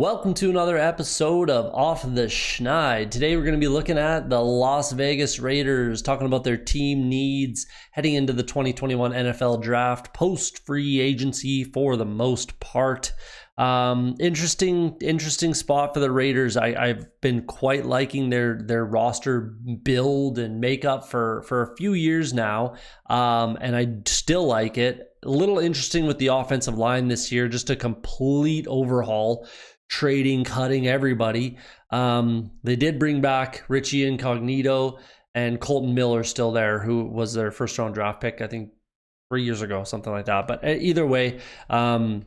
welcome to another episode of Off the Schneid. Today we're going to be looking at the Las Vegas Raiders, talking about their team needs heading into the 2021 NFL Draft, post-free agency for the most part. Interesting spot for the Raiders. I've been quite liking their roster build and makeup for a few years now, and I still like it. A little interesting with the offensive line this year, just a complete overhaul, trading, cutting everybody. They did bring back Richie Incognito, and Colton Miller still there, who was their first round draft pick, I think 3 years ago, something like that. But either way, a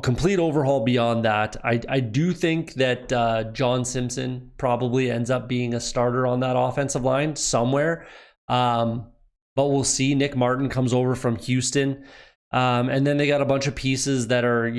complete overhaul beyond that. I do think that John Simpson probably ends up being a starter on that offensive line somewhere. But we'll see. Nick Martin comes over from Houston. And then they got a bunch of pieces that are,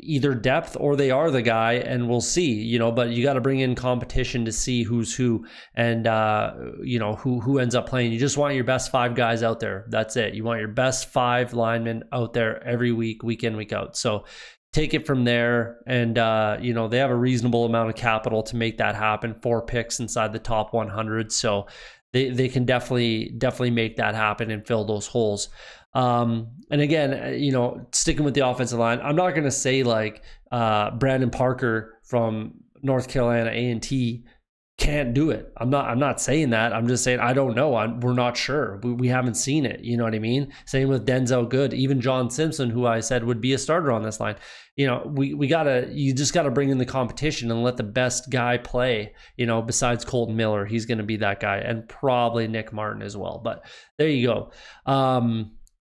either depth or they are the guy, and we'll see, but you got to bring in competition to see who's who and, who ends up playing. You just want your best five guys out there. That's it. You want your best five linemen out there every week, week in, week out. So take it from there. And, they have a reasonable amount of capital to make that happen. 4 picks inside the top 100. So they can definitely make that happen and fill those holes. And again, sticking with the offensive line, I'm not going to say like Brandon Parker from North Carolina A&T can't do it. I'm not saying that. I'm just saying I don't know. We're not sure. We haven't seen it. You know what I mean? Same with Denzel Good, even John Simpson, who I said would be a starter on this line. You just gotta bring in the competition and let the best guy play. Besides Colton Miller, he's going to be that guy, and probably Nick Martin as well. But there you go.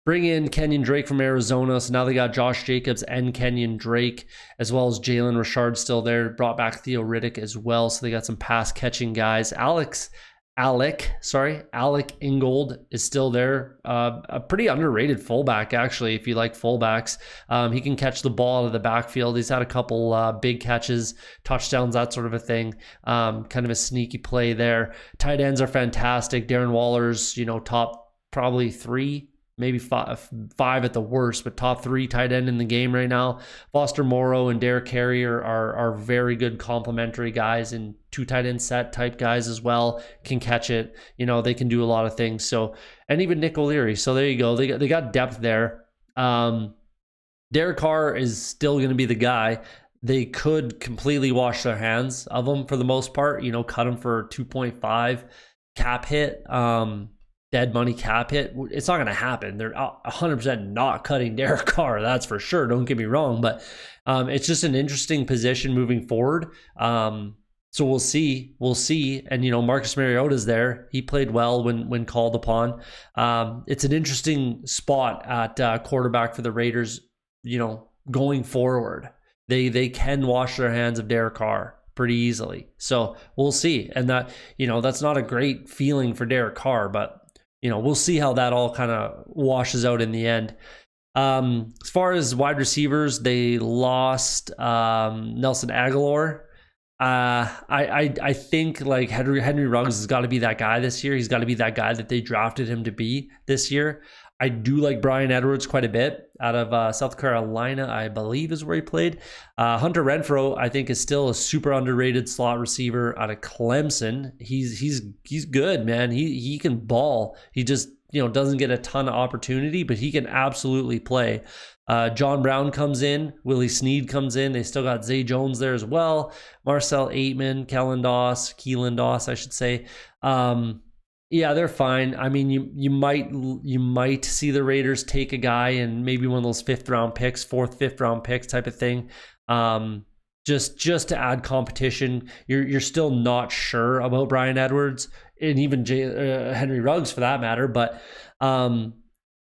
Bring in Kenyon Drake from Arizona. So now they got Josh Jacobs and Kenyon Drake, as well as Jalen Richard still there. Brought back Theo Riddick as well. So they got some pass catching guys. Alec Ingold is still there. A pretty underrated fullback, actually, if you like fullbacks. He can catch the ball out of the backfield. He's had a couple big catches, touchdowns, that sort of a thing. Kind of a sneaky play there. Tight ends are fantastic. Darren Waller's, top probably 3, maybe five at the worst, but top 3 tight end in the game right now. Foster Moreau and Derek Carrier are very good complementary guys, and 2 tight end set type guys as well. Can catch it. They can do a lot of things. So, and even Nick O'Leary. So there you go. They got depth there. Derek Carr is still going to be the guy. They could completely wash their hands of him for the most part. Cut him for 2.5 cap hit. Dead money cap hit. It's not going to happen. They're 100% not cutting Derek Carr. That's for sure. Don't get me wrong, but it's just an interesting position moving forward. So we'll see. And Marcus Mariota's there. He played well when called upon. It's an interesting spot at quarterback for the Raiders. Going forward, they can wash their hands of Derek Carr pretty easily. So we'll see. And that that's not a great feeling for Derek Carr, but we'll see how that all kind of washes out in the end. As far as wide receivers, they lost Nelson Aguilar. I think like Henry Ruggs has got to be that guy this year. He's got to be that guy that they drafted him to be this year. I do like Brian Edwards quite a bit out of South Carolina, I believe is where he played. Hunter Renfrow, I think, is still a super underrated slot receiver out of Clemson. He's good, man. He can ball. He just doesn't get a ton of opportunity, but he can absolutely play. John Brown comes in. Willie Snead comes in. They still got Zay Jones there as well. Marcel Aitman, Keelan Doss, I should say. Yeah, they're fine. I mean, you might see the Raiders take a guy and maybe one of those 4th, 5th round picks type of thing. Just to add competition. You're still not sure about Brian Edwards and even Henry Ruggs for that matter, but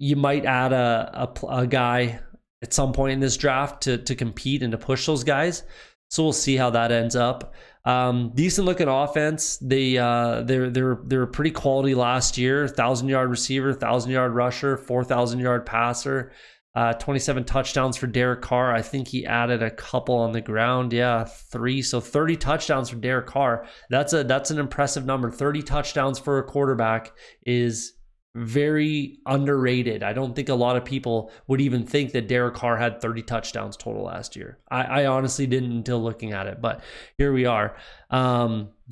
you might add a guy at some point in this draft to compete and to push those guys. So we'll see how that ends up. Decent looking offense. They're pretty quality last year. 1,000-yard receiver, 1,000-yard rusher, 4,000-yard passer. 27 touchdowns for Derek Carr. I think he added a couple on the ground. Yeah, 3. So 30 touchdowns for Derek Carr. That's an impressive number. 30 touchdowns for a quarterback is very underrated. I don't think a lot of people would even think that Derek Carr had 30 touchdowns total last year. I honestly didn't until looking at it, but here we are.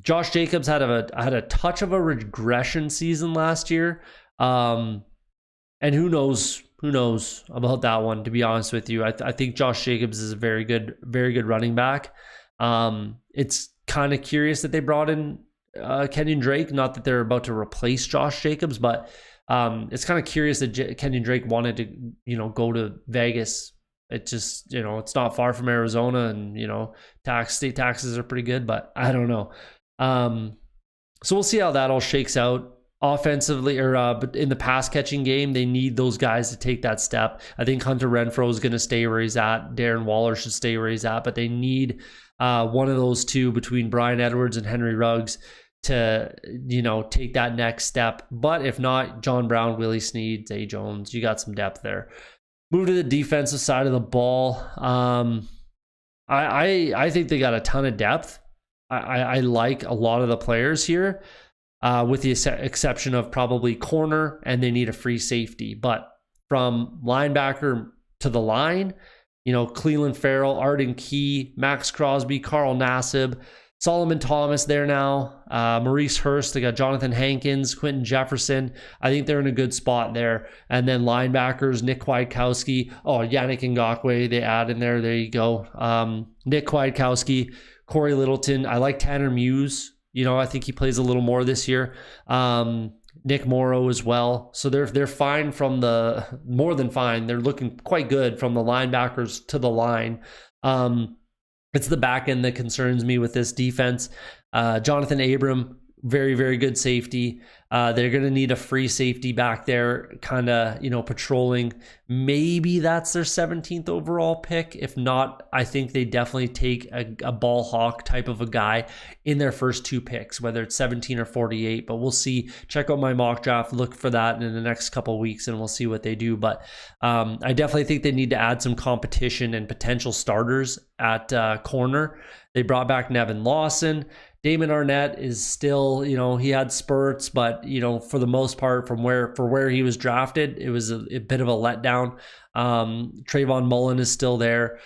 Josh Jacobs had a touch of a regression season last year. And who knows about that one, to be honest with you. I think Josh Jacobs is a very good running back. It's kind of curious that they brought in Kenyon Drake, not that they're about to replace Josh Jacobs, but it's kind of curious that Kenyon Drake wanted to, go to Vegas. It just, it's not far from Arizona, and, state taxes are pretty good, but I don't know. So we'll see how that all shakes out. Offensively, but in the pass catching game, they need those guys to take that step. I think Hunter Renfrow is going to stay where he's at. Darren Waller should stay where he's at, but they need one of those two between Bryan Edwards and Henry Ruggs to, take that next step. But if not, John Brown, Willie Snead, Zay Jones, you got some depth there. Move to the defensive side of the ball. I think they got a ton of depth. I like a lot of the players here. With the exception of probably corner, and they need a free safety. But from linebacker to the line, Cleveland Farrell, Arden Key, Max Crosby, Carl Nassib, Solomon Thomas there now, Maurice Hurst. They got Jonathan Hankins, Quentin Jefferson. I think they're in a good spot there. And then linebackers, Nick Kwiatkowski. Oh, Yannick Ngakoue they add in there. There you go. Nick Kwiatkowski, Corey Littleton. I like Tanner Muse. I think he plays a little more this year. Nick Morrow as well. So they're fine from more than fine. They're looking quite good from the linebackers to the line. It's the back end that concerns me with this defense. Jonathan Abram, very, very good safety. They're going to need a free safety back there, kind of, patrolling. Maybe that's their 17th overall pick. If not, I think they definitely take a ball hawk type of a guy in their first two picks, whether it's 17 or 48. But we'll see. Check out my mock draft. Look for that in the next couple of weeks, and we'll see what they do. But I definitely think they need to add some competition and potential starters at corner. They brought back Nevin Lawson. Damon Arnett is still, he had spurts, but, for the most part, for where he was drafted, it was a bit of a letdown. Trayvon Mullen is still there.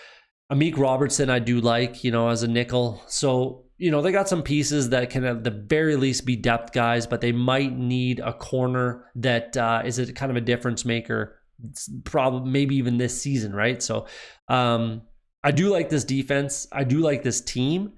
Amik Robertson, I do like, as a nickel. So, they got some pieces that can at the very least be depth guys, but they might need a corner that is a kind of a difference maker, probably maybe even this season, right? So I do like this defense. I do like this team.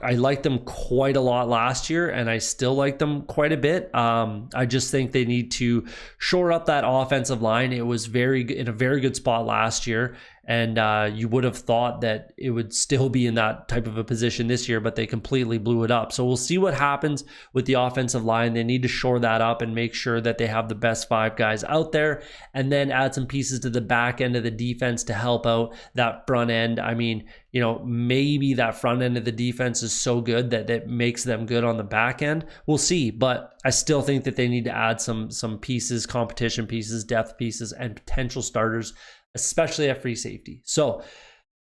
I liked them quite a lot last year, and I still like them quite a bit. I just think they need to shore up that offensive line. It was in a very good spot last year, and you would have thought that it would still be in that type of a position this year, but they completely blew it up. So we'll see what happens with the offensive line. They need to shore that up and make sure that they have the best five guys out there, and then add some pieces to the back end of the defense to help out that front end. I mean, maybe that front end of the defense is so good that makes them good on the back end. We'll see, but I still think that they need to add some pieces, competition pieces, depth pieces, and potential starters, especially at free safety. So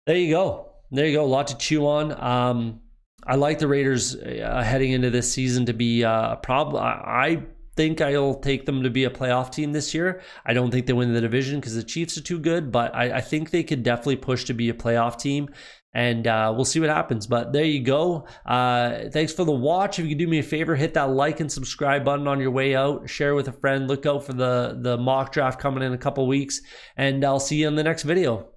there you go. A lot to chew on. I like the Raiders heading into this season to be a problem. I think I'll take them to be a playoff team this year. I don't think they win the division because the Chiefs are too good, but I think they could definitely push to be a playoff team. And we'll see what happens. But there you go. Thanks for the watch. If you could do me a favor, hit that like and subscribe button on your way out. Share with a friend. Look out for the mock draft coming in a couple weeks. And I'll see you in the next video.